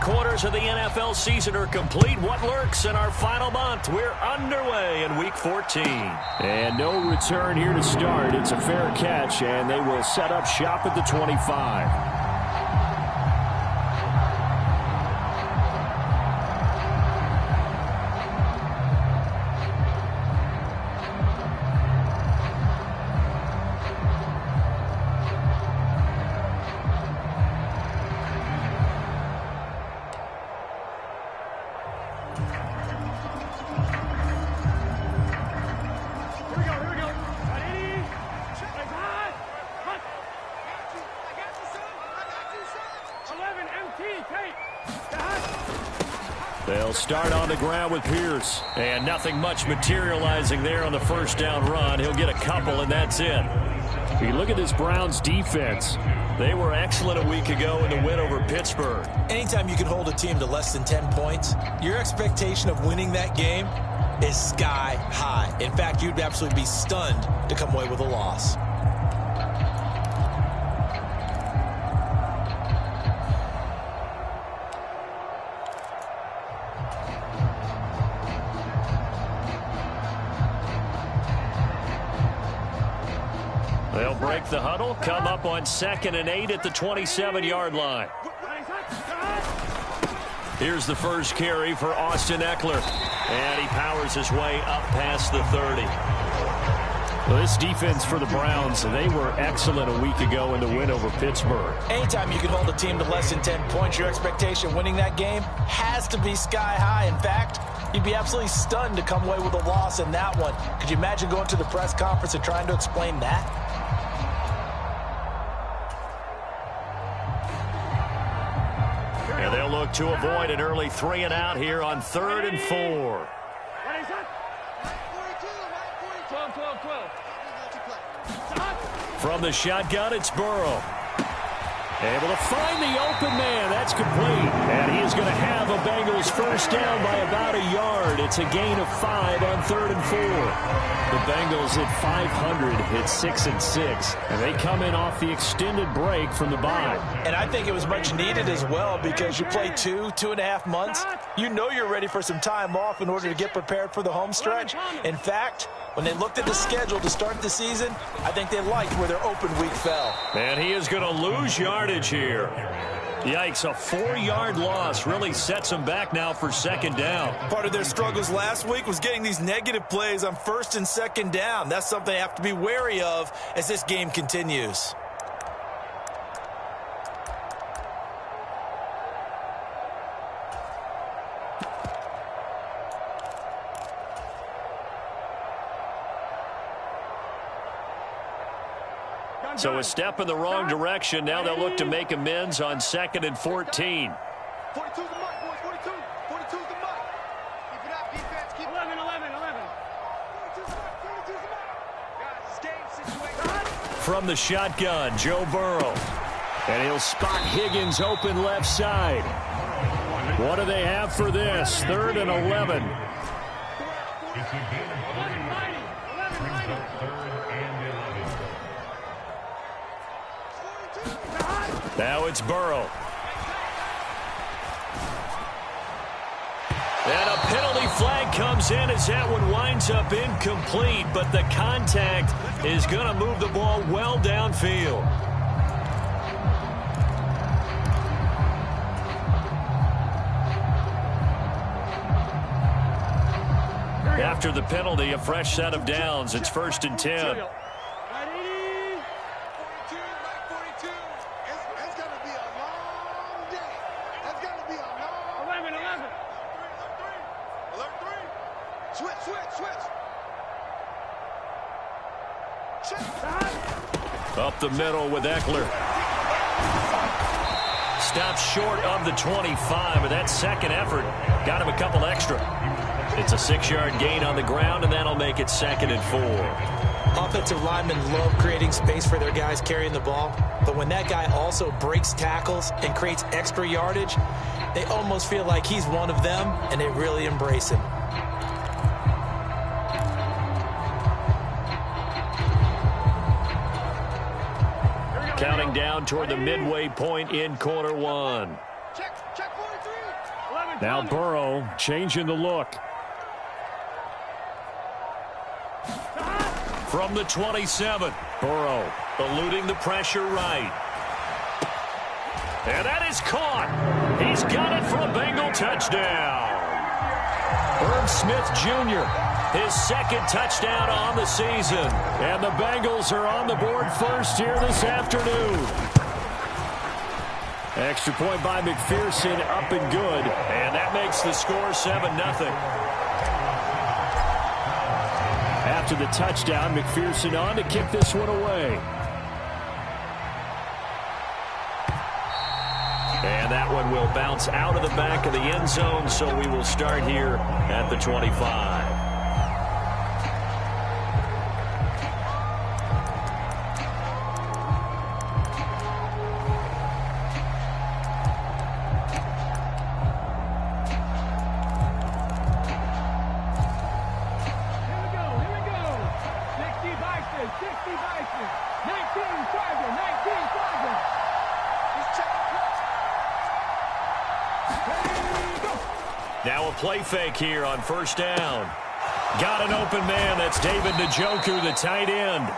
quarters of the NFL season are complete. What lurks in our final month? We're underway in Week 14. And no return here to start. It's a fair catch, and they will set up shop at the 25. They'll start on the ground with Pierce. And nothing much materializing there on the first down run. He'll get a couple, and that's it. You look at this Browns defense. They were excellent a week ago in the win over Pittsburgh. Anytime you can hold a team to less than 10 points, your expectation of winning that game is sky high. In fact, you'd absolutely be stunned to come away with a loss. They'll break the huddle, come up on 2nd and 8 at the 27-yard line. Here's the first carry for Austin Eckler. And he powers his way up past the 30. Well, this defense for the Browns, they were excellent a week ago in the win over Pittsburgh. Anytime you can hold a team to less than 10 points, your expectation of winning that game has to be sky high. In fact, you'd be absolutely stunned to come away with a loss in that one. Could you imagine going to the press conference and trying to explain that? And they'll look to avoid an early 3 and out here on 3rd and 4. From the shotgun, it's Burrow. Able to find the open man. That's complete. And he is going to have a Bengals first down by about a yard. It's a gain of 5 on 3rd and 4. The Bengals at 500 hit 6-6. And they come in off the extended break from the bye. And I think it was much needed as well because you play 2.5 months. You know you're ready for some time off in order to get prepared for the home stretch. In fact, when they looked at the schedule to start the season, I think they liked where their open week fell. And he is going to lose yardage here. Yikes, a 4-yard loss really sets them back now for 2nd down. Part of their struggles last week was getting these negative plays on 1st and 2nd down. That's something they have to be wary of as this game continues. So a step in the wrong direction. Now they'll look to make amends on 2nd and 14. 42's the mark, boys. 42. 42's the mark. Keep it up, defense. Keep 11, 11, 11. 42's the mark. 42's the mark. Guys, it's game situation. From the shotgun, Joe Burrow. And he'll spot Higgins open left side. What do they have for this? 3rd and 11. Now it's Burrow. And a penalty flag comes in as that one winds up incomplete, but the contact is going to move the ball well downfield. After the penalty, a fresh set of downs. It's 1st and 10. Up the middle with Eckler. Stops short of the 25, but that second effort got him a couple extra. It's a 6-yard gain on the ground, and that'll make it 2nd and 4. Offensive linemen love creating space for their guys carrying the ball, but when that guy also breaks tackles and creates extra yardage, they almost feel like he's one of them, and they really embrace him. Counting down toward the midway point in quarter one. Check 43. Now Burrow changing the look. From the 27, Burrow eluding the pressure right. And that is caught. He's got it for a Bengal touchdown. Herb Smith Jr., his second touchdown on the season. And the Bengals are on the board first here this afternoon. Extra point by McPherson, up and good. And that makes the score 7-0. After the touchdown, McPherson on to kick this one away. And that one will bounce out of the back of the end zone, so we will start here at the 25. Now a play fake here on first down. Got an open man. That's David Njoku, the tight end.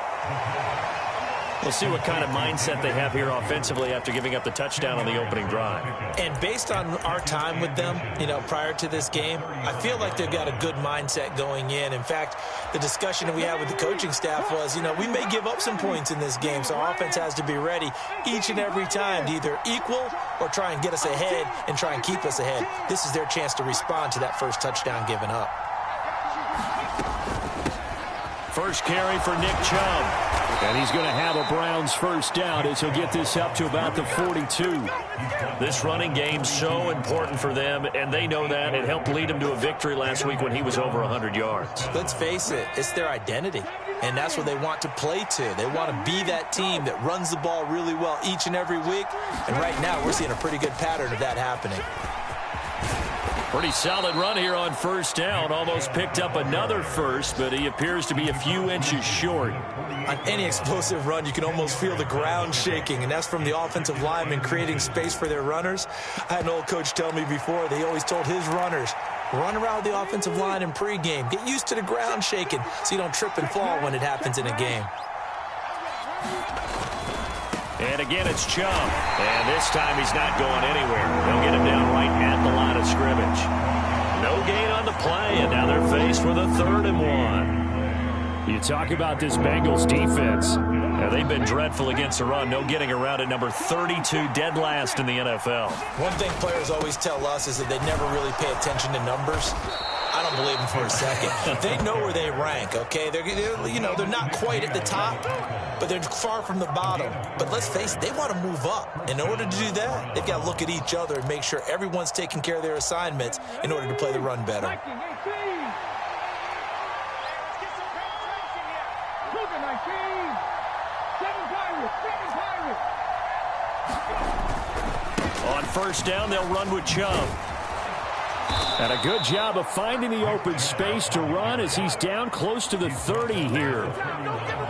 We'll see what kind of mindset they have here offensively after giving up the touchdown on the opening drive. And based on our time with them, prior to this game, I feel like they've got a good mindset going in. In fact, the discussion that we had with the coaching staff was, we may give up some points in this game, so our offense has to be ready each and every time to either equal or try and get us ahead and try and keep us ahead. This is their chance to respond to that first touchdown given up. First carry for Nick Chubb. And he's going to have a Browns first down as he'll get this up to about the 42. This running game's so important for them, and they know that. It helped lead them to a victory last week when he was over 100 yards. Let's face it, it's their identity, and that's what they want to play to. They want to be that team that runs the ball really well each and every week, and right now we're seeing a pretty good pattern of that happening. Pretty solid run here on first down. Almost picked up another first, but he appears to be a few inches short. On any explosive run, you can almost feel the ground shaking, and that's from the offensive linemen creating space for their runners. I had an old coach tell me before, they always told his runners, run around the offensive line in pregame. Get used to the ground shaking so you don't trip and fall when it happens in a game. And again, it's Chubb. And this time he's not going anywhere. They'll get him down right at the line of scrimmage. No gain on the play, and now they're faced with a 3rd and 1. You talk about this Bengals defense. Now, they've been dreadful against the run. No getting around at number 32, dead last in the NFL. One thing players always tell us is that they never really pay attention to numbers. I don't believe them for a second. They know where they rank, okay? They're not quite at the top, but they're far from the bottom. But let's face it, they want to move up. In order to do that, they've got to look at each other and make sure everyone's taking care of their assignments in order to play the run better. On first down, they'll run with Chubb. And a good job of finding the open space to run as he's down close to the 30 here.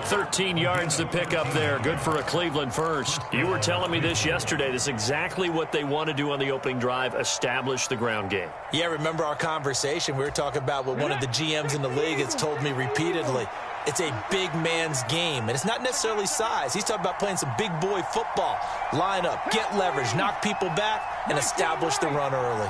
13 yards to pick up there. Good for a Cleveland first. You were telling me this yesterday. This is exactly what they want to do on the opening drive, establish the ground game. Yeah, remember our conversation? We were talking about what one of the GMs in the league has told me repeatedly. It's a big man's game, and it's not necessarily size. He's talking about playing some big boy football. Line up, get leverage, knock people back, and establish the run early.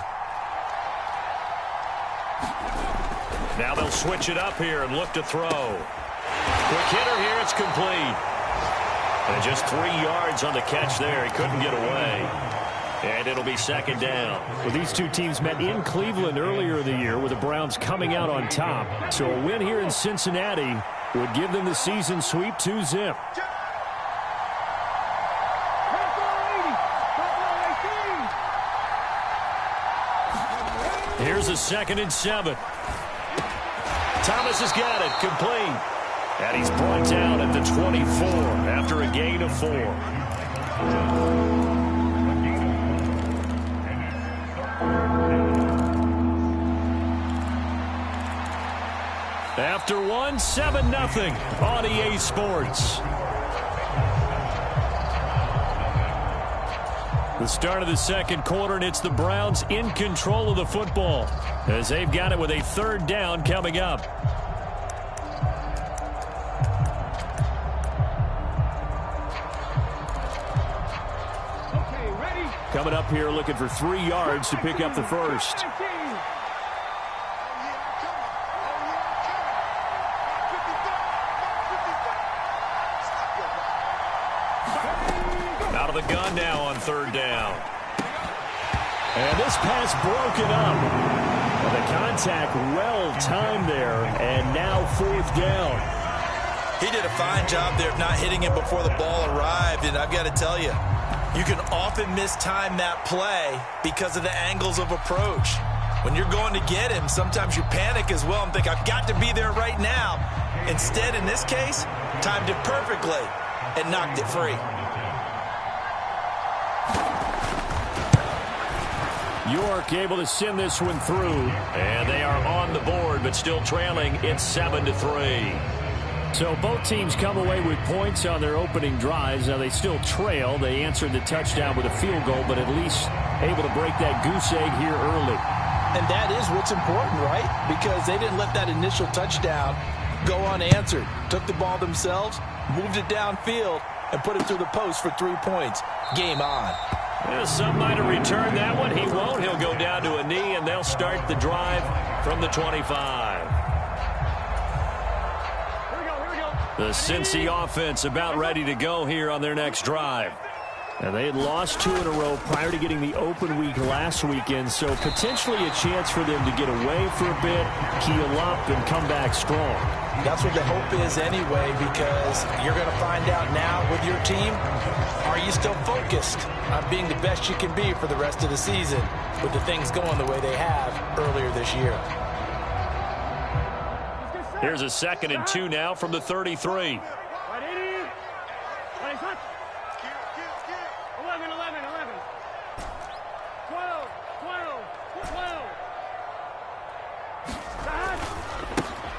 Now they'll switch it up here and look to throw. Quick hitter here, it's complete. And just 3 yards on the catch there. He couldn't get away. And it'll be second down. Well, these two teams met in Cleveland earlier in the year with the Browns coming out on top. So a win here in Cincinnati would give them the season sweep 2-0. Here's a 2nd and 7. Thomas has got it, complete. And he's brought down at the 24 after a gain of 4. After 1, 7-0 on EA Sports. The start of the second quarter, and it's the Browns in control of the football as they've got it with a third down coming up. Okay, ready? Coming up here looking for 3 yards to pick up the first. Out of the gun now on third down. And this pass broken up. And the contact well timed there, and now fourth down. He did a fine job there of not hitting him before the ball arrived, and I've got to tell you, you can often mistime that play because of the angles of approach. When you're going to get him, sometimes you panic as well and think, I've got to be there right now. Instead, in this case, timed it perfectly and knocked it free. York able to send this one through, and they are on the board, but still trailing. It's 7-3. So both teams come away with points on their opening drives. Now they still trail. They answered the touchdown with a field goal, but at least able to break that goose egg here early. And that is what's important, right? Because they didn't let that initial touchdown go unanswered. Took the ball themselves, moved it downfield, and put it through the post for 3 points. Game on. Yeah, some might have returned that one. He won't. He'll go down to a knee, and they'll start the drive from the 25. The Cincy offense about ready to go here on their next drive. And they had lost 2 in a row prior to getting the open week last weekend, so potentially a chance for them to get away for a bit, keel up, and come back strong. That's what the hope is anyway, because you're going to find out now with your team, are you still focused on being the best you can be for the rest of the season with the things going the way they have earlier this year? Here's a 2nd and 2 now from the 33. 12.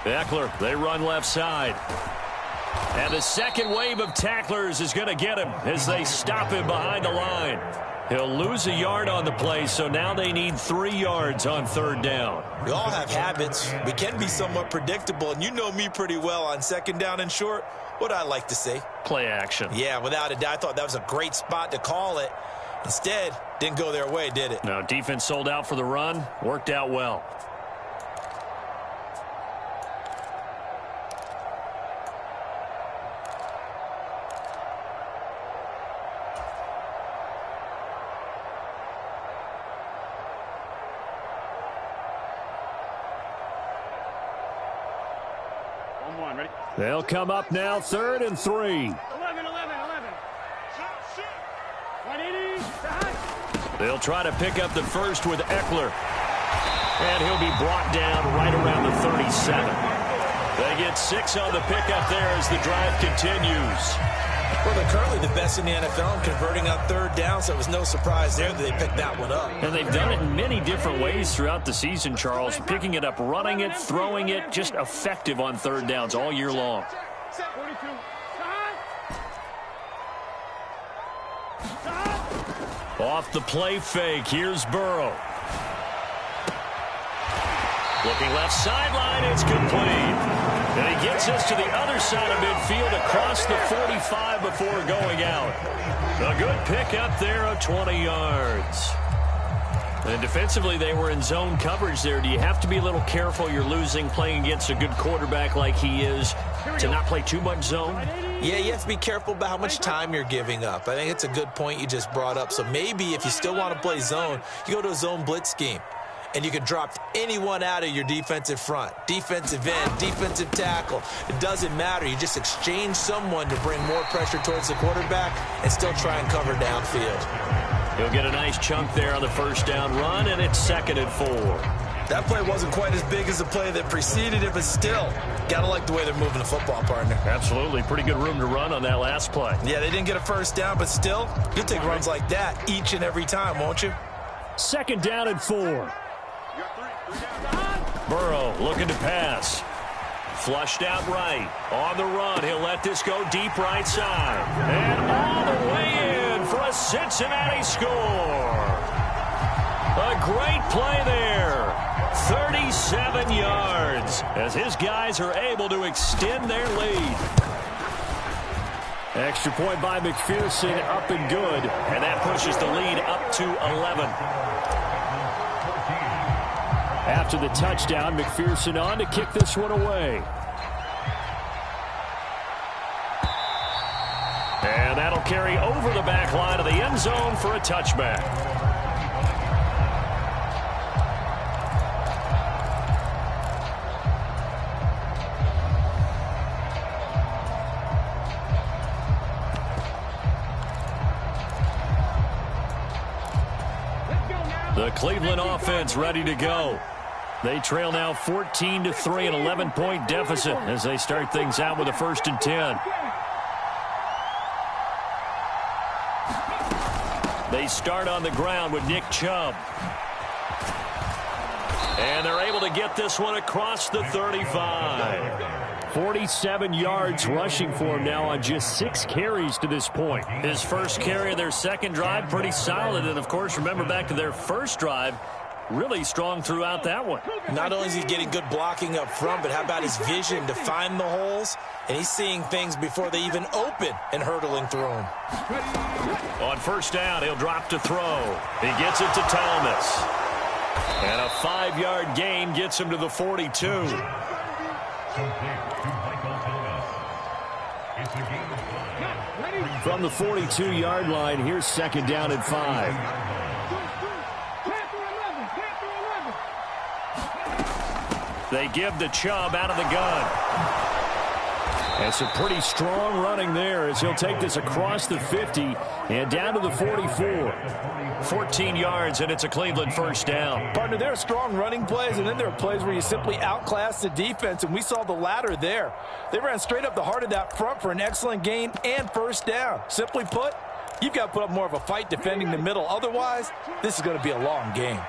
Eckler, they run left side. And the second wave of tacklers is going to get him as they stop him behind the line. He'll lose a yard on the play, so now they need 3 yards on third down. We all have habits. We can be somewhat predictable, and you know me pretty well on second down and short. What I like to say? Play action. Yeah, without a doubt. I thought that was a great spot to call it. Instead, didn't go their way, did it? No, defense sold out for the run. Worked out well. They'll come up now, 3rd and 3. 11. They'll try to pick up the first with Eckler. And he'll be brought down right around the 37. They get 6 on the pickup there as the drive continues. Well, they're currently the best in the NFL in converting on third down, so it was no surprise there that they picked that one up. And they've done it in many different ways throughout the season, Charles. Picking it up, running it, throwing it, just effective on third downs all year long. 42. Off the play fake, here's Burrow. Looking left sideline, it's complete. And he gets us to the other side of midfield across the 45 before going out. A good pickup there of 20 yards. And defensively, they were in zone coverage there. Do you have to be a little careful? You're losing, playing against a good quarterback like he is, to not play too much zone? Yeah, you have to be careful about how much time you're giving up. I think it's a good point you just brought up. So maybe if you still want to play zone, you go to a zone blitz scheme. And you can drop anyone out of your defensive front. Defensive end, defensive tackle. It doesn't matter. You just exchange someone to bring more pressure towards the quarterback and still try and cover downfield. He'll get a nice chunk there on the first down run, and it's 2nd and 4. That play wasn't quite as big as the play that preceded it, but still, got to like the way they're moving the football, partner. Absolutely. Pretty good room to run on that last play. Yeah, they didn't get a first down, but still, you'll take runs like that each and every time, won't you? 2nd down and 4. Burrow looking to pass. Flushed out right. On the run, he'll let this go deep right side. And all the way in for a The Cincinnati score. A great play there. 37 yards as his guys are able to extend their lead. Extra point by McPherson, up and good. And that pushes the lead up to 11. After the touchdown, McPherson on to kick this one away. And that'll carry over the back line of the end zone for a touchback. The Cleveland offense ready to go. They trail now 14-3, an 11-point deficit as they start things out with a 1st and 10. They start on the ground with Nick Chubb. And they're able to get this one across the 35. 47 yards rushing for him now on just 6 carries to this point. His first carry of their second drive, pretty solid. And, of course, remember back to their first drive, really strong throughout that one. Not only is he getting good blocking up front, but how about his vision to find the holes? And he's seeing things before they even open and hurtling through them. On first down, he'll drop to throw. He gets it to Thomas. And a 5-yard gain gets him to the 42. From the 42-yard line, here's 2nd down and 5. They give the Chubb out of the gun. And some pretty strong running there as he'll take this across the 50 and down to the 44. 14 yards, and it's a Cleveland first down. Partner, there are strong running plays, and then there are plays where you simply outclass the defense, and we saw the latter there. They ran straight up the heart of that front for an excellent gain and first down. Simply put, you've got to put up more of a fight defending the middle. Otherwise, this is going to be a long game.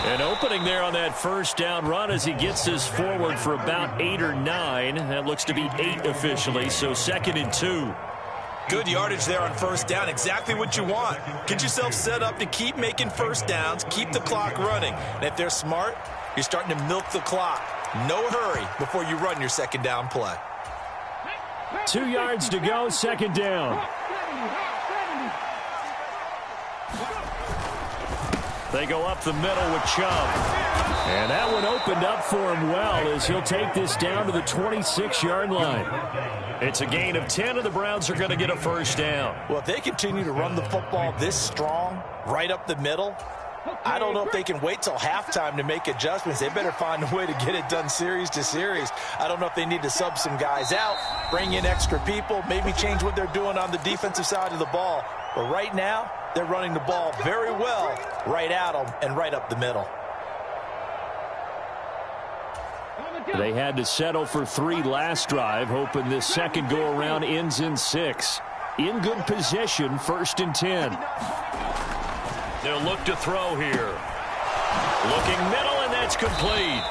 An opening there on that first down run as he gets this forward for about 8 or 9. That looks to be 8 officially, so 2nd and 2. Good yardage there on first down. Exactly what you want. Get yourself set up to keep making first downs, keep the clock running. And if they're smart, you're starting to milk the clock. No hurry before you run your 2nd down play. 2 yards to go, 2nd down. They go up the middle with Chubb. And that one opened up for him well as he'll take this down to the 26-yard line. It's a gain of 10, and the Browns are going to get a first down. Well, if they continue to run the football this strong, right up the middle, I don't know if they can wait till halftime to make adjustments. They better find a way to get it done series to series. I don't know if they need to sub some guys out, bring in extra people, maybe change what they're doing on the defensive side of the ball. But right now, they're running the ball very well right at them and right up the middle. They had to settle for 3 last drive, hoping this second go-around ends in 6. In good position, 1st and 10. They'll look to throw here. Looking middle, and that's complete.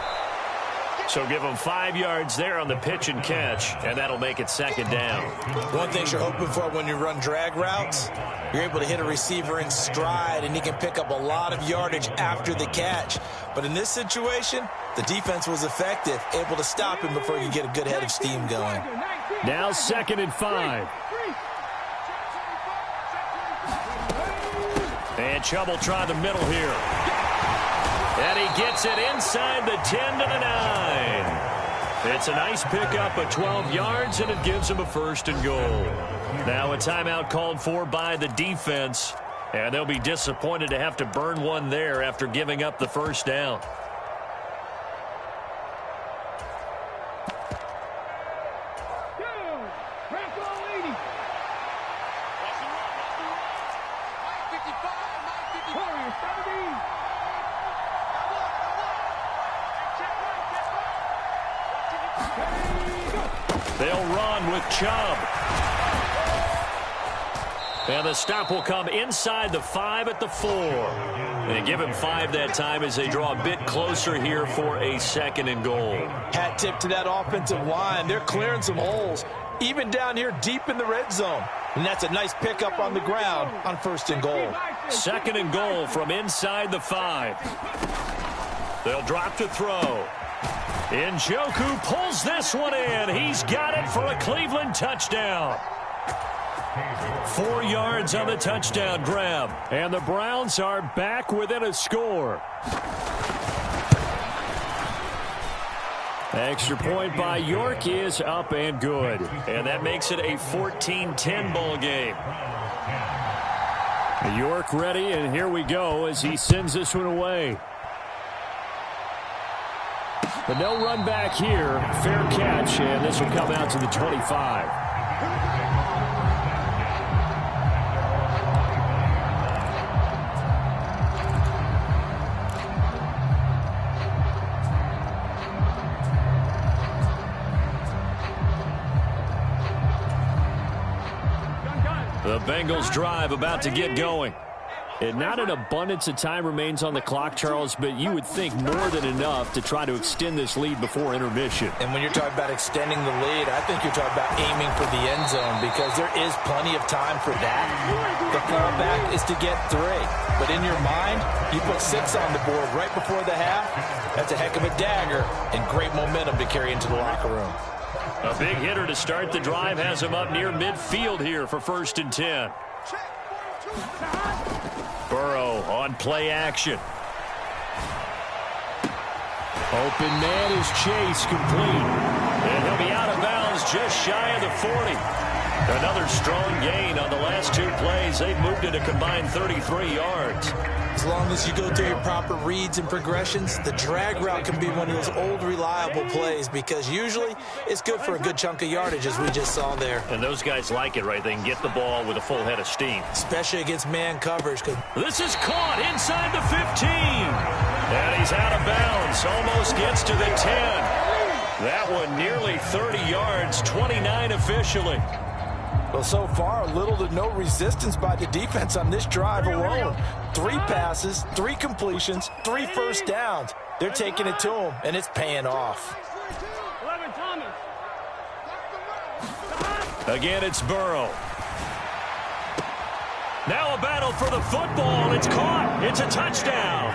So give them 5 yards there on the pitch and catch, and that'll make it 2nd down. One thing you're hoping for when you run drag routes, you're able to hit a receiver in stride, and he can pick up a lot of yardage after the catch. But in this situation, the defense was effective, able to stop him before you get a good head of steam going. Now 2nd and 5. And Chubb will try the middle here. And he gets it inside the 10 to the 9. It's a nice pickup of 12 yards, and it gives him a 1st and goal. Now a timeout called for by the defense, and they'll be disappointed to have to burn one there after giving up the first down. They'll run with Chubb. And the stop will come inside the 5 at the 4. And give him 5 that time as they draw a bit closer here for a 2nd and goal. Hat tip to that offensive line. They're clearing some holes, even down here deep in the red zone. And that's a nice pickup on the ground on 1st and goal. 2nd and goal from inside the 5. They'll drop to throw. Njoku pulls this one in. He's got it for a Cleveland touchdown. 4 yards on the touchdown grab. And the Browns are back within a score. Extra point by York is up and good. And that makes it a 14-10 ball game. York ready, and here we go as he sends this one away. But no run back here. Fair catch, and this will come out to the 25. The Bengals drive about to get going. And not an abundance of time remains on the clock, Charles, but you would think more than enough to try to extend this lead before intermission. And when you're talking about extending the lead, I think you're talking about aiming for the end zone because there is plenty of time for that. The fallback is to get 3. But in your mind, you put 6 on the board right before the half. That's a heck of a dagger and great momentum to carry into the locker room. A big hitter to start the drive has him up near midfield here for 1st and 10. Burrow on play action. Open man is Chase, complete. And he'll be out of bounds just shy of the 40. Another strong gain on the last 2 plays. They've moved it a combined 33 yards. As long as you go through your proper reads and progressions, the drag route can be one of those old reliable plays because usually it's good for a good chunk of yardage as we just saw there. And those guys like it, right? They can get the ball with a full head of steam. Especially against man coverage. This is caught inside the 15. And he's out of bounds. Almost gets to the 10. That one nearly 30 yards, 29 officially. Well, so far, little to no resistance by the defense on this drive alone. 3 passes, 3 completions, 3 first downs. They're taking it to him, and it's paying off. Again, it's Burrow. Now a battle for the football. It's caught. It's a touchdown.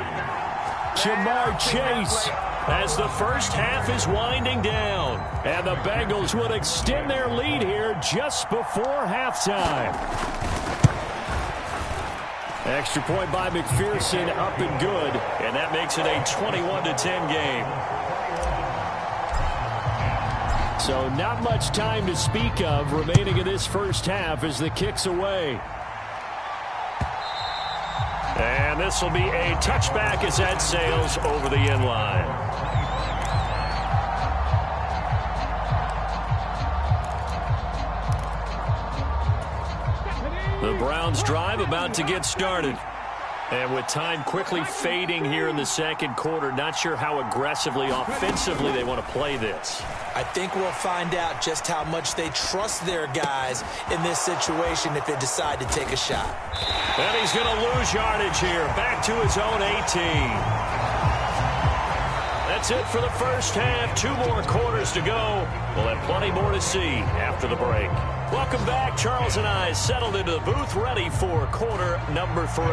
Jamar Chase as the first half is winding down. And the Bengals would extend their lead here just before halftime. Extra point by McPherson, up and good. And that makes it a 21-10 game. So not much time to speak of remaining in this first half as the kick's away. And this will be a touchback as that sails over the end line. The Browns drive about to get started. And with time quickly fading here in the second quarter, not sure how aggressively, offensively they want to play this. I think we'll find out just how much they trust their guys in this situation if they decide to take a shot. And he's going to lose yardage here, back to his own 18. That's it for the first half. 2 more quarters to go. We'll have plenty more to see after the break. Welcome back. Charles and I settled into the booth, ready for quarter number 3.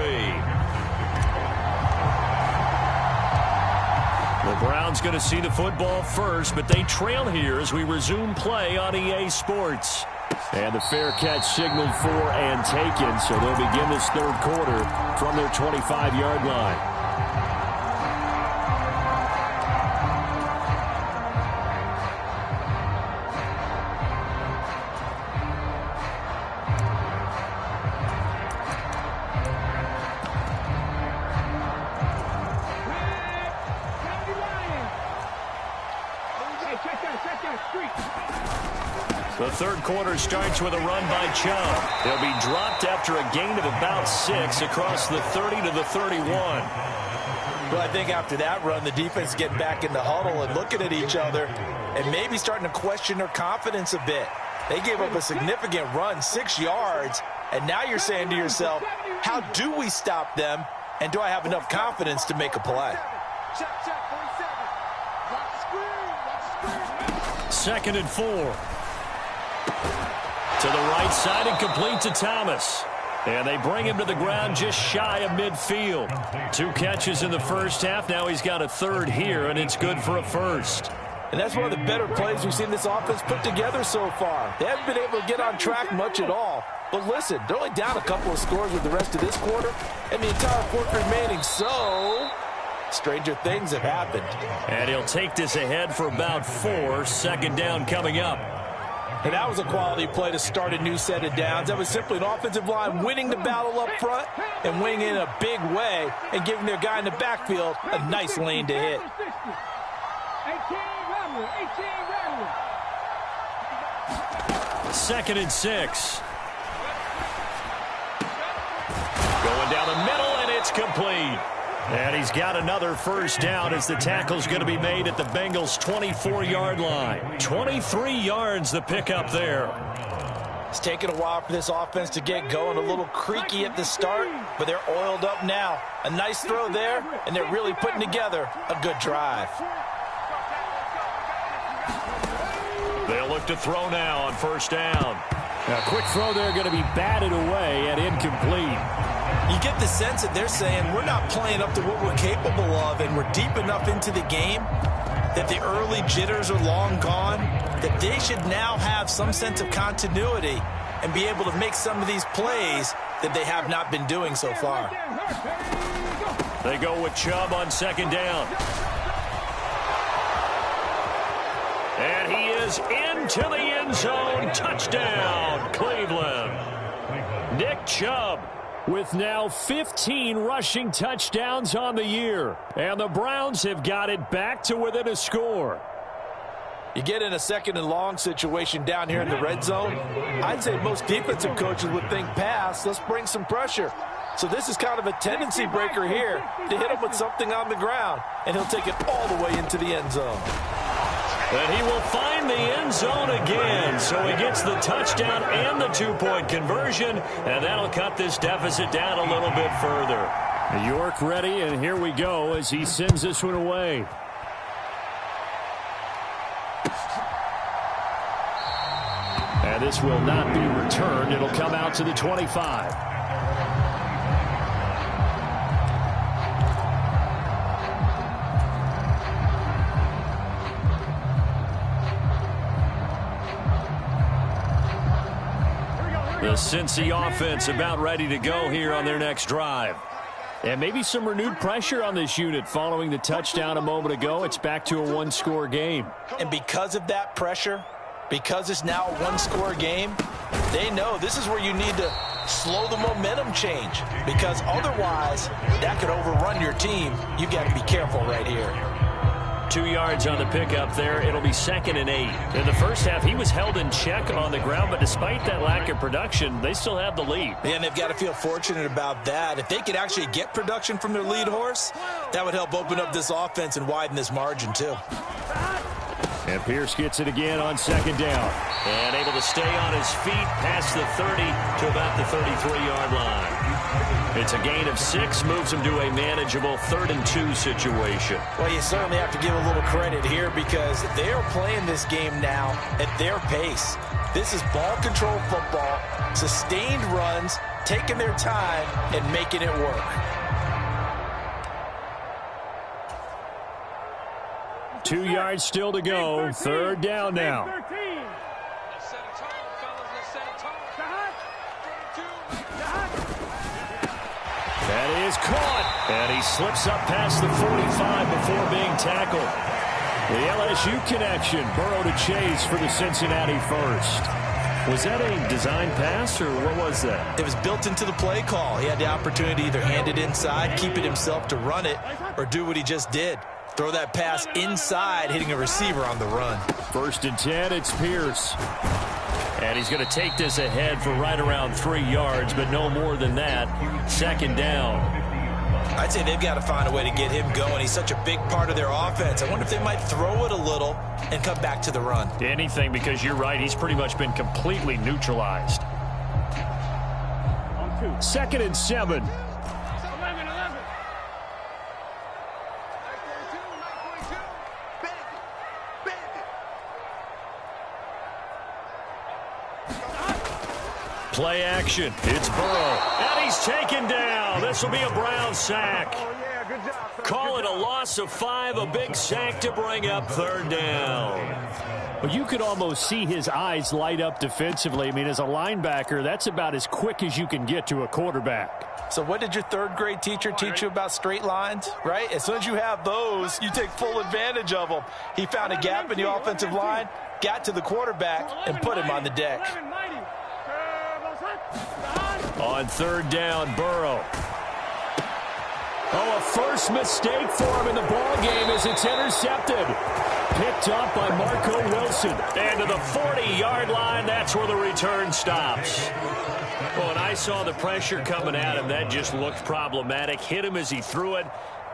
The Browns going to see the football first, but they trail here as we resume play on EA Sports. And the fair catch signaled for and taken, so they'll begin this third quarter from their 25-yard line. The third quarter starts with a run by Chubb. They'll be dropped after a gain of about 6 across the 30 to the 31. Well, I think after that run, the defense getting back in the huddle and looking at each other and maybe starting to question their confidence a bit. They gave up a significant run, 6 yards, And now you're saying to yourself, how do we stop them? And do I have enough confidence to make a play? Check, 47. Watch the screen. Second and 4. To the right side and complete to Thomas. And they bring him to the ground just shy of midfield. 2 catches in the first half. Now he's got a third here, and it's good for a first. And that's one of the better plays we've seen this offense put together so far. They haven't been able to get on track much at all. But listen, they're only down a couple of scores with the rest of this quarter and the entire fourth remaining. So, stranger things have happened. And he'll take this ahead for about 4. Second down coming up. And that was a quality play to start a new set of downs. That was simply an offensive line winning the battle up front and winning in a big way and giving their guy in the backfield a nice lane to hit. 2nd and 6. Going down the middle, and it's complete. And he's got another first down as the tackle's going to be made at the Bengals' 24-yard line. 23 yards the pickup there. It's taken a while for this offense to get going. A little creaky at the start, but they're oiled up now. A nice throw there, and they're really putting together a good drive. They'll look to throw now on first down. A quick throw there going to be batted away and incomplete. You get the sense that they're saying we're not playing up to what we're capable of, and we're deep enough into the game that the early jitters are long gone, that they should now have some sense of continuity and be able to make some of these plays that they have not been doing so far. They go with Chubb on second down. And he is into the end zone. Touchdown, Cleveland. Nick Chubb with now 15 rushing touchdowns on the year. And the Browns have got it back to within a score. You get in a second and long situation down here in the red zone, I'd say most defensive coaches would think pass, let's bring some pressure. So this is kind of a tendency breaker here to hit him with something on the ground, and he'll take it all the way into the end zone. And he will find the end zone again. So he gets the touchdown and the 2-point conversion, and that'll cut this deficit down a little bit further. York ready, and here we go as he sends this one away. And this will not be returned. It'll come out to the 25. The Cincy offense about ready to go here on their next drive. And maybe some renewed pressure on this unit following the touchdown a moment ago. It's back to a 1-score game. And because of that pressure, because it's now a 1-score game, they know this is where you need to slow the momentum change, because otherwise that could overrun your team. You've got to be careful right here. 2 yards on the pickup there. It'll be 2nd and 8. In the first half, he was held in check on the ground, but despite that lack of production, they still have the lead. And they've got to feel fortunate about that. If they could actually get production from their lead horse, that would help open up this offense and widen this margin too. And Pierce gets it again on second down. And able to stay on his feet past the 30 to about the 33-yard line. It's a gain of 6, moves him to a manageable 3rd and 2 situation. Well, you certainly have to give a little credit here because they are playing this game now at their pace. This is ball control football, sustained runs, taking their time and making it work. Two yards still to go. 3rd down now. That is caught. And he slips up past the 45 before being tackled. The LSU connection. Burrow to Chase for the Cincinnati first. Was that a design pass, or what was that? It was built into the play call. He had the opportunity to either hand it inside, keep it himself to run it, or do what he just did. Throw that pass inside, hitting a receiver on the run. 1st and 10, it's Pierce. And he's going to take this ahead for right around 3 yards, but no more than that. 2nd down. I'd say they've got to find a way to get him going. He's such a big part of their offense. I wonder if they might throw it a little and come back to the run. Anything, because you're right. He's pretty much been completely neutralized. 2nd and 7. 11. Play action. It's Burrow. And he's taken down. This will be a Brown sack. Call it a loss of 5, a big sack to bring up 3rd down. Well, you could almost see his eyes light up defensively. I mean, as a linebacker, that's about as quick as you can get to a quarterback. So what did your 3rd grade teacher teach you about straight lines, right? As soon as you have those, you take full advantage of them. He found a gap in the offensive line, got to the quarterback, and put him on the deck. On 3rd down, Burrow. Oh, a first mistake for him in the ball game as it's intercepted. Picked up by Marco Wilson. And to the 40-yard line, that's where the return stops. Well, and I saw the pressure coming at him. That just looked problematic. Hit him as he threw it,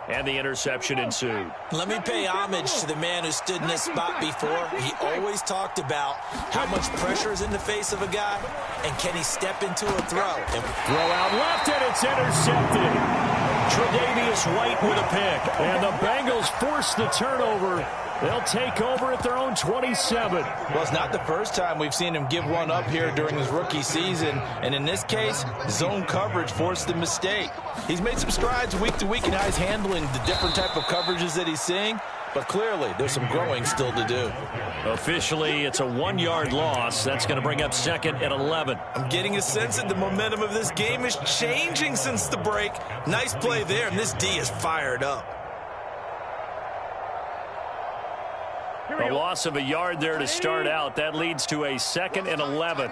and the interception ensued. Let me pay homage to the man who stood in this spot before. He always talked about how much pressure is in the face of a guy, and can he step into a throw. And throw out left, and it's intercepted. Tre'Davious White with a pick. And the Bengals force the turnover. They'll take over at their own 27. Well, it's not the first time we've seen him give one up here during his rookie season. And in this case, zone coverage forced the mistake. He's made some strides week to week in how he's handling the different type of coverages that he's seeing. But clearly, there's some growing still to do. Officially, it's a 1-yard loss. That's going to bring up 2nd and 11. I'm getting a sense that the momentum of this game is changing since the break. Nice play there, and this D is fired up. A loss of a yard there to start out. That leads to a 2nd and 11.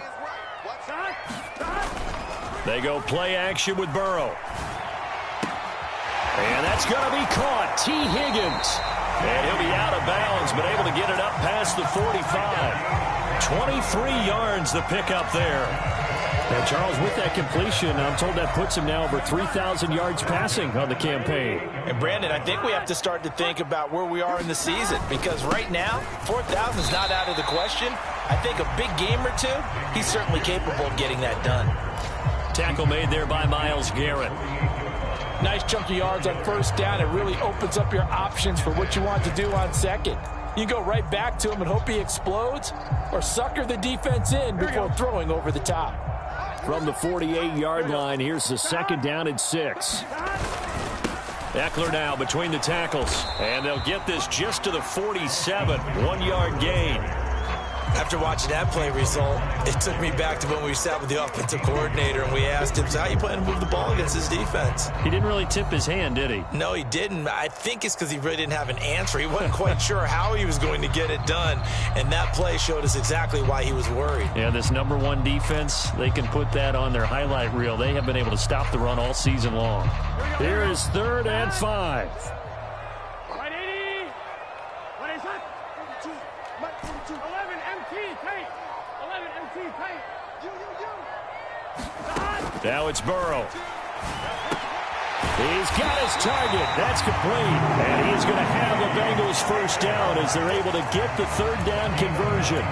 They go play action with Burrow. And that's going to be caught. T. Higgins. And he'll be out of bounds, but able to get it up past the 45. 23 yards the pickup there. And Charles, with that completion, I'm told that puts him now over 3,000 yards passing on the campaign. And Brandon, I think we have to start to think about where we are in the season, because right now, 4,000 is not out of the question. I think a big game or two, he's certainly capable of getting that done. Tackle made there by Myles Garrett. Nice chunky yards on 1st down. It really opens up your options for what you want to do on 2nd. You go right back to him and hope he explodes, or sucker the defense in before throwing over the top. From the 48-yard line, here's the 2nd down and 6. Eckler now between the tackles, and they'll get this just to the 47. 1-yard gain. After watching that play result, it took me back to when we sat with the offensive coordinator and we asked him, so how you plan to move the ball against this defense? He didn't really tip his hand, did he? No, he didn't. I think it's because he really didn't have an answer. He wasn't quite sure how he was going to get it done, and that play showed us exactly why he was worried. Yeah, this #1 defense, they can put that on their highlight reel. They have been able to stop the run all season long. Here is 3rd and 5. Now it's Burrow. He's got his target. That's complete. And he's going to have the Bengals 1st down as they're able to get the 3rd down conversion.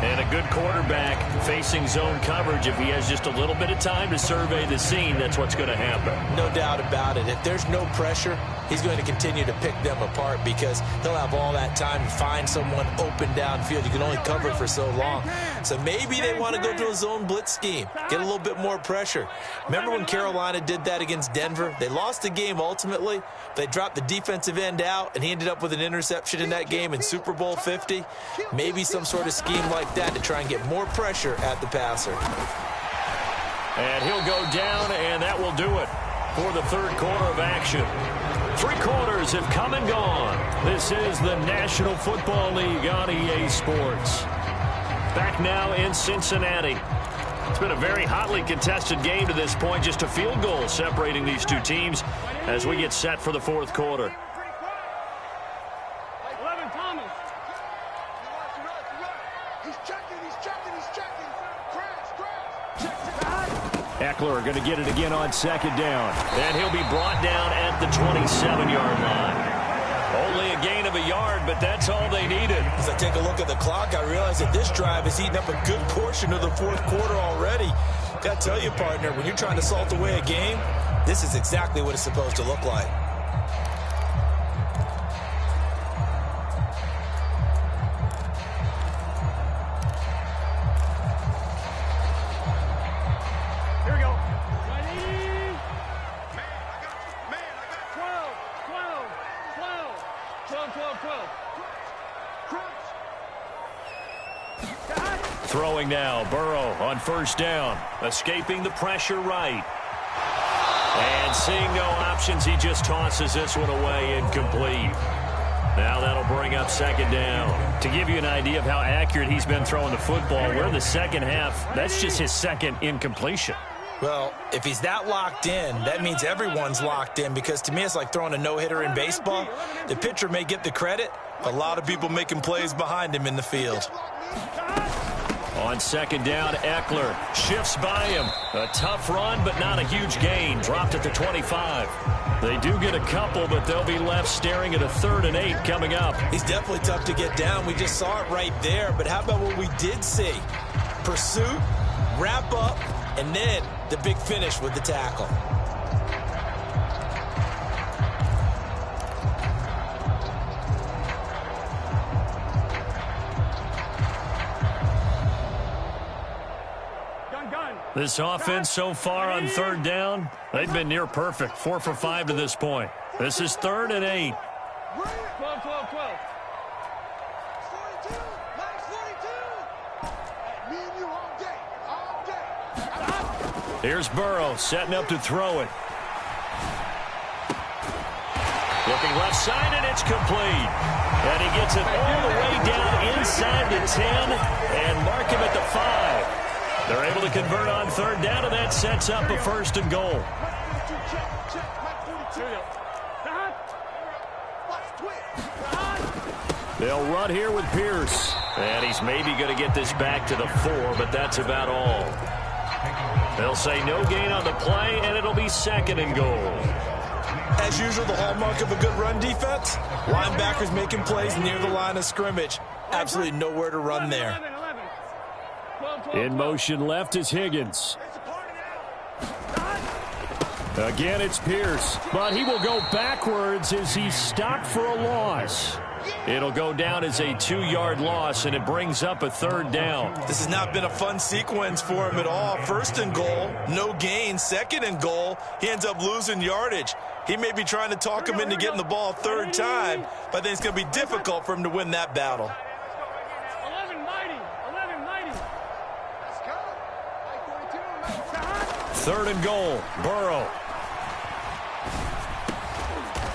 And a good quarterback facing zone coverage. If he has just a little bit of time to survey the scene, that's what's going to happen. No doubt about it. If there's no pressure, he's going to continue to pick them apart because he'll have all that time to find someone open downfield. You can only cover it for so long. So maybe they want to go to a zone blitz scheme, get a little bit more pressure. Remember when Carolina did that against Denver? They lost the game ultimately. They dropped the defensive end out, and he ended up with an interception in that game in Super Bowl 50. Maybe some sort of scheme like that to try and get more pressure at the passer. And he'll go down, and that will do it for the 3rd quarter of action. 3 quarters have come and gone. This is the National Football League on EA Sports. Back now in Cincinnati. It's been a very hotly contested game to this point. Just a field goal separating these two teams as we get set for the 4th quarter. Eckler going to get it again on 2nd down. And he'll be brought down at the 27-yard line. Only a gain of a yard, but that's all they needed. As I take a look at the clock, I realize that this drive has eaten up a good portion of the 4th quarter already. I tell you, partner, when you're trying to salt away a game, this is exactly what it's supposed to look like. Here we go. Ready? Man, I got you. Man, I got 12. Crunch. Throwing now, Burrow on first down, escaping the pressure right. And seeing no options, he just tosses this one away, incomplete. Now that'll bring up second down. To give you an idea of how accurate he's been throwing the football, we're in the second half. That's just his second incompletion. Well, if he's that locked in, that means everyone's locked in, because to me it's like throwing a no-hitter in baseball. The pitcher may get the credit, a lot of people making plays behind him in the field. On second down, Eckler shifts by him. A tough run, but not a huge gain. Dropped at the 25. They do get a couple, but they'll be left staring at a 3rd and 8 coming up. He's definitely tough to get down. We just saw it right there. But how about what we did see? Pursuit, wrap up, and then the big finish with the tackle. This offense so far on 3rd down, they've been near perfect. 4 for 5 to this point. This is 3rd and 8. 12. 42. Max 42. Me and you all day. Here's Burrow setting up to throw it. Looking left side, and it's complete. And he gets it all the way down inside the 10 and mark him at the 5. They're able to convert on 3rd down, and that sets up a 1st and goal. They'll run here with Pierce. And he's maybe going to get this back to the 4, but that's about all. They'll say no gain on the play, and it'll be 2nd and goal. As usual, the hallmark of a good run defense, linebackers making plays near the line of scrimmage. Absolutely nowhere to run there. In motion left is Higgins. Again, it's Pierce, but he will go backwards as he's stopped for a loss. It'll go down as a 2-yard loss, and it brings up a 3rd down. This has not been a fun sequence for him at all. 1st and goal, no gain. 2nd and goal, he ends up losing yardage. He may be trying to talk him into getting the ball a 3rd time, but I think it's going to be difficult for him to win that battle. 3rd and goal, Burrow.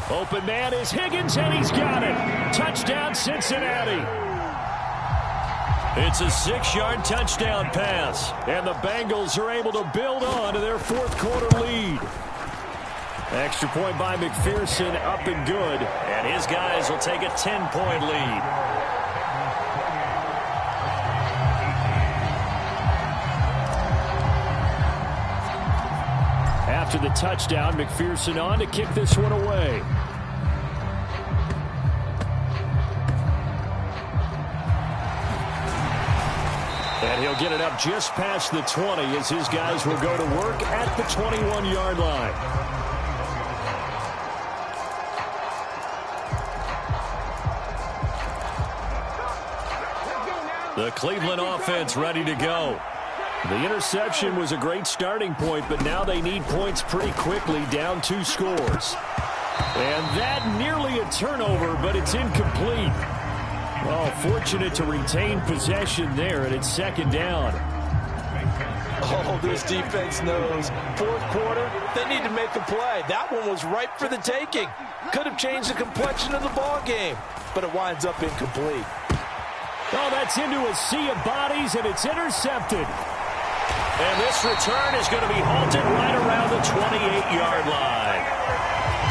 Open man is Higgins, and he's got it. Touchdown, Cincinnati. It's a 6-yard touchdown pass, and the Bengals are able to build on to their 4th quarter lead. Extra point by McPherson, up and good, and his guys will take a 10-point lead. After the touchdown, McPherson on to kick this one away. And he'll get it up just past the 20 as his guys will go to work at the 21-yard line. The Cleveland offense ready to go. The interception was a great starting point, but now they need points pretty quickly, down 2 scores. And that nearly a turnover, but it's incomplete. Well, fortunate to retain possession there, and it's 2nd down. Oh, this defense knows. 4th quarter, they need to make a play. That one was ripe for the taking. Could have changed the complexion of the ball game, but it winds up incomplete. Oh, that's into a sea of bodies, and it's intercepted. And this return is going to be halted right around the 28-yard line.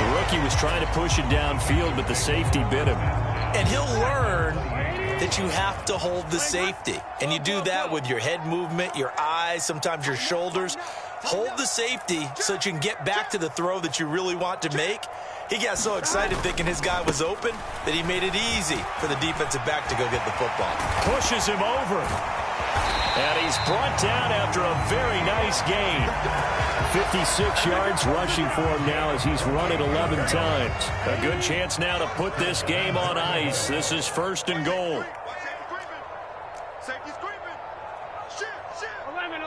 The rookie was trying to push it downfield, but the safety bit him. And he'll learn that you have to hold the safety. And you do that with your head movement, your eyes, sometimes your shoulders. Hold the safety so that you can get back to the throw that you really want to make. He got so excited thinking his guy was open that he made it easy for the defensive back to go get the football. Pushes him over. And he's brought down after a very nice gain. 56 yards rushing for him now as he's run it 11 times. A good chance now to put this game on ice. This is 1st and goal. Safety's creeping. Shit. 11.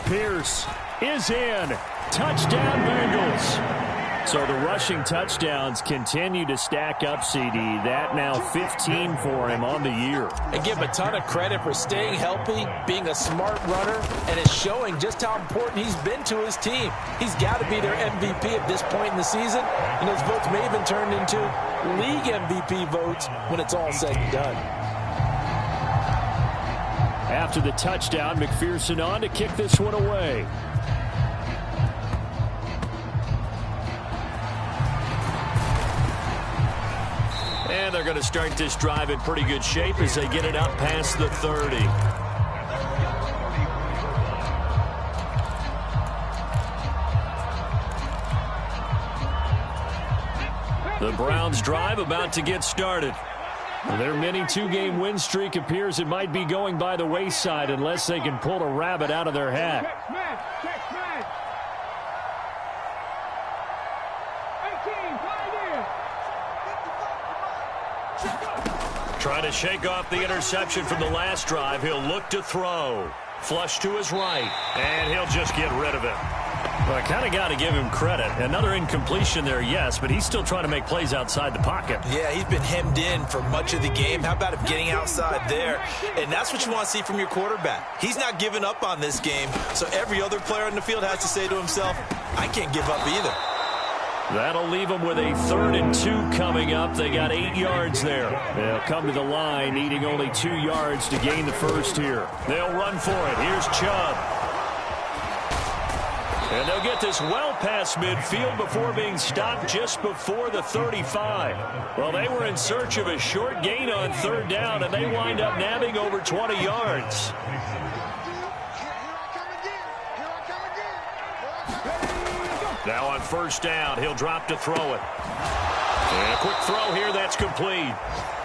Pierce is in. Touchdown, Bengals. So the rushing touchdowns continue to stack up, CD. That now 15 for him on the year. And give him a ton of credit for staying healthy, being a smart runner, and it's showing just how important he's been to his team. He's got to be their MVP at this point in the season, and those votes may even turn into league MVP votes when it's all said and done. After the touchdown, McPherson on to kick this one away. And they're going to start this drive in pretty good shape as they get it up past the 30. The Browns drive about to get started. Their mini 2-game win streak appears it might be going by the wayside unless they can pull a rabbit out of their hat. Check man. 18, Trying to shake off the interception from the last drive. He'll look to throw. Flush to his right. And he'll just get rid of it. Well, I kind of got to give him credit. Another incompletion there, yes, but he's still trying to make plays outside the pocket. Yeah, he's been hemmed in for much of the game. How about him getting outside there? And that's what you want to see from your quarterback. He's not giving up on this game, so every other player on the field has to say to himself, I can't give up either. That'll leave them with a 3rd and 2 coming up. They got 8 yards there. They'll come to the line needing only 2 yards to gain the first here. They'll run for it. Here's Chubb. And they'll get this well past midfield before being stopped just before the 35. Well, they were in search of a short gain on 3rd down, and they wind up nabbing over 20 yards. Now on 1st down, he'll drop to throw it. And a quick throw here, that's complete.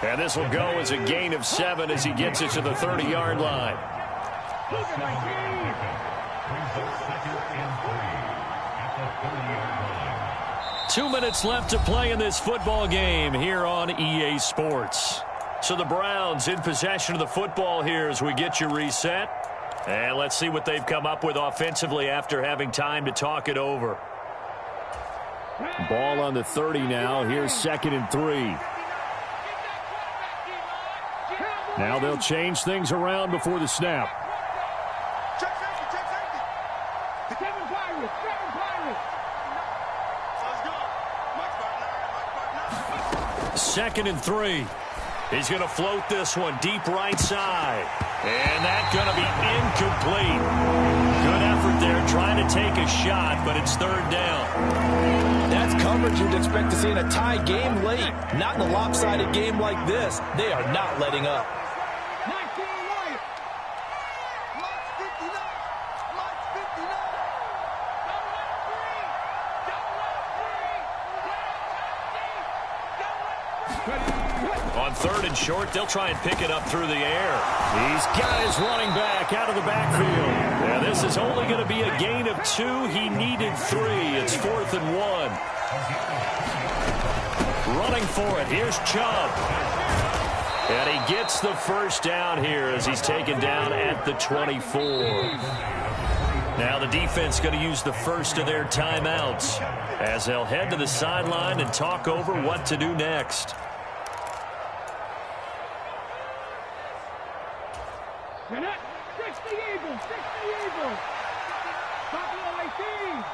And this will go as a gain of 7 as he gets it to the 30-yard line. 2 minutes left to play in this football game here on EA Sports. So the Browns in possession of the football here as we get you reset. And let's see what they've come up with offensively after having time to talk it over. Ball on the 30 now. Here's 2nd and 3. Now they'll change things around before the snap. Check safety. 2nd and 3. He's going to float this one deep right side. And that's going to be incomplete. Good effort there trying to take a shot, but it's 3rd down. That's coverage you'd expect to see in a tie game late. Not in a lopsided game like this. They are not letting up. On 3rd and short, they'll try and pick it up through the air. He's got his running back out of the backfield. Yeah, this is only going to be a gain of 2. He needed 3. It's 4th and 1. Running for it. Here's Chubb. And he gets the 1st down here as he's taken down at the 24. Now the defense going to use the first of their timeouts as they'll head to the sideline and talk over what to do next. Fix the Eagles. Buffalo 18.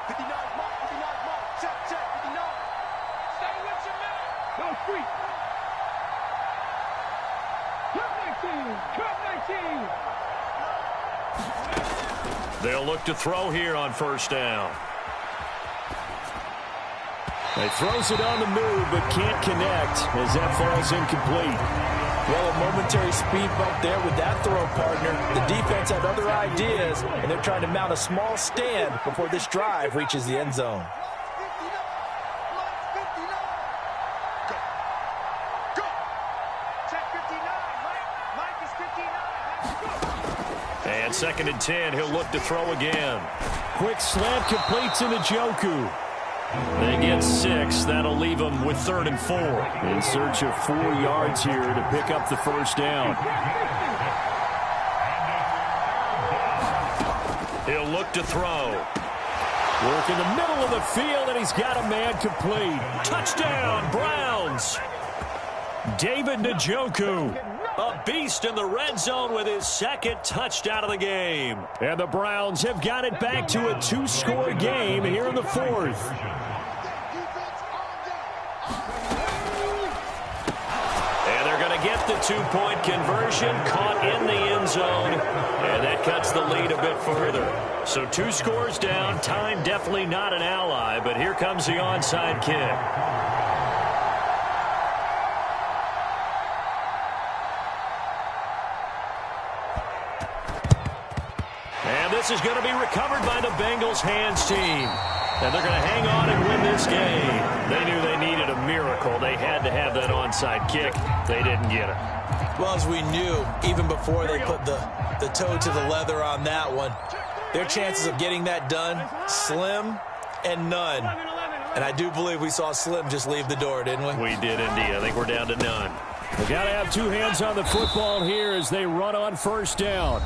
59 mark. Check, 59. Stay with your man. Go sweep. Cut 19. They'll look to throw here on 1st down. He throws it on the move but can't connect as that falls incomplete. Well, a momentary speed bump there with that throw, partner. The defense had other ideas, and they're trying to mount a small stand before this drive reaches the end zone. Go. Check. On 2nd and 10, he'll look to throw again. Quick slant completes into Njoku. They get 6. That'll leave them with 3rd and 4. In search of 4 yards here to pick up the first down. He'll look to throw. Work in the middle of the field, and he's got a man complete. Touchdown, Browns. David Njoku, a beast in the red zone with his 2nd touchdown of the game. And the Browns have got it back to a 2-score game here in the 4th. And they're going to get the 2-point conversion, caught in the end zone, and that cuts the lead a bit further. So 2 scores down, time definitely not an ally, but here comes the onside kick. And this is going to be recovered by the Bengals hands team. And they're going to hang on and win this game. They knew they needed a miracle. They had to have that onside kick. They didn't get it. Well, as we knew, even before they put the toe to the leather on that one, their chances of getting that done, slim and none. And I do believe we saw Slim just leave the door, didn't we? We did indeed. I think we're down to none. They got to have 2 hands on the football here as they run on first down.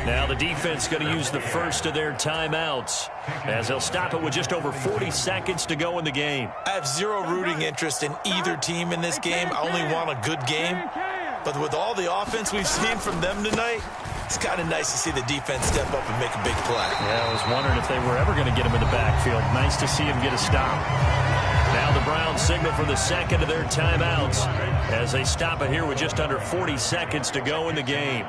Now the defense going to use the first of their timeouts as they'll stop it with just over 40 seconds to go in the game. I have zero rooting interest in either team in this game. I only want a good game. But with all the offense we've seen from them tonight, it's kind of nice to see the defense step up and make a big play. Yeah, I was wondering if they were ever going to get him in the backfield. Nice to see him get a stop. Now the Browns signal for the 2nd of their timeouts as they stop it here with just under 40 seconds to go in the game.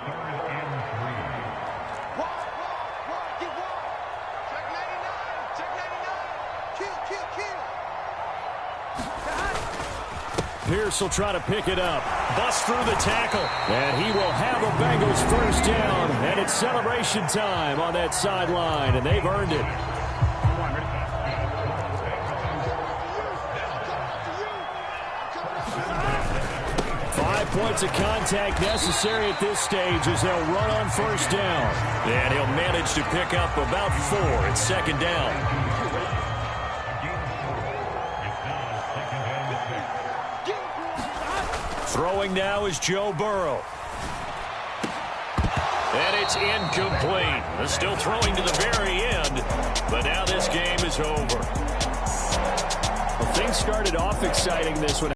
Pierce will try to pick it up. Bust through the tackle. And he will have a Bengals first down. And it's celebration time on that sideline. And they've earned it. Points of contact necessary at this stage as they'll run on first down. And he'll manage to pick up about 4. It's 2nd down. Throwing now is Joe Burrow. And it's incomplete. They're still throwing to the very end, but now this game is over. Well, things started off exciting this one.